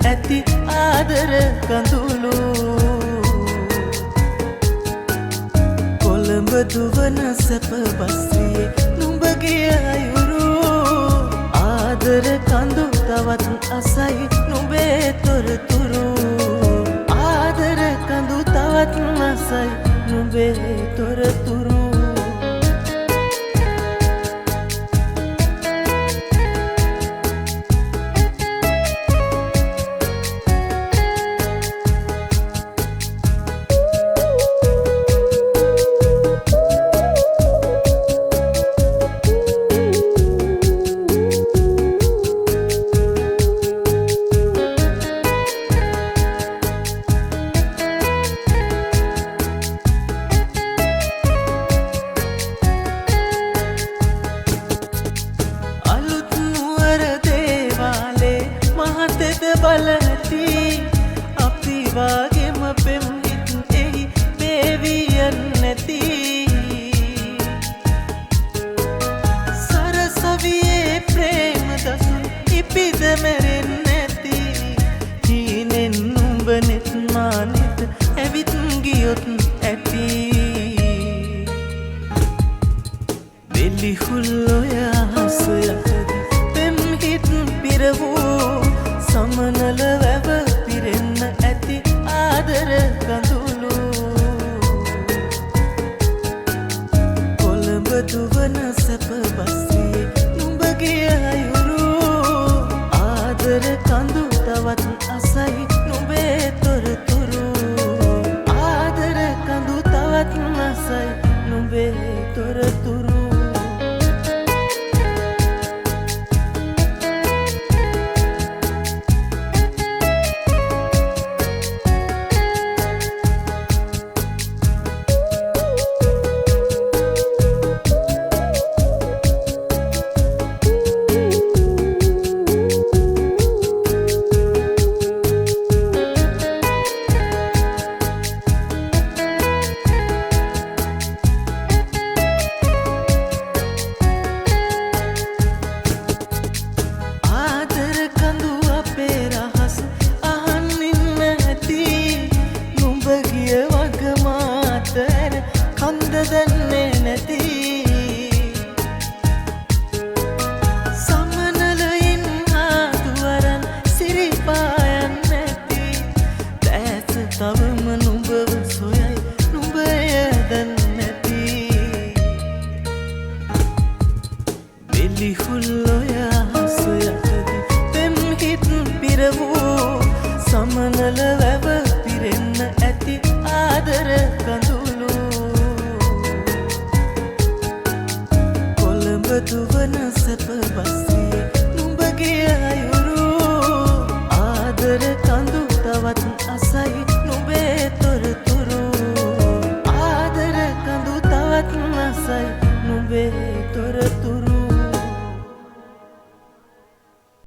ඇති ආදර කඳුළු කොළඹ දුවන සැප බස්සියේ නුඹගේ අයුරු ආදර කඳු තවත් අසයි නුඹේ තොරතුරු ආදර කඳු තවත් අසයි නුඹේ තොරතුරු බලති අපි වාගෙම පෙම්හිත් එහි පේවියන් නැති සරසවියේ ප්‍රේම දසුන් ඉපිද මැරෙන් නැති හීනෙන් නුඹ නෙත් මානෙත් ඇවිත් ගියොත් ඇති වෙලිහුල්ලොය අහස යටදී පෙම්හිත් පිරවූ සමනල වැව පිරෙන්න ඇති ආදර කඳුළු කොළඹ දුවන සැප බස්සියේ නුඹගේ අයුරු ආදර කඳු තවත් අසයි නුඹේ තොරතුරු ආදර කඳු තවත් අසයි නුඹේ තොරතුරු දන්නේ නැති සමනලයින් ආදුවරන් සිරිපායන් නැති දැස තවම නුඹව සොයයි නුඹය දන්නේ නැති වෙලිහුල්ලොය අහස යටදී පෙම්හිත් පිරවූ සමනල වැව පිරෙන්න ඇති ආදර කඳුළු දුවන සැප බස්සියේ නුඹගේ අයුරු ආදර කඳු තවත් අස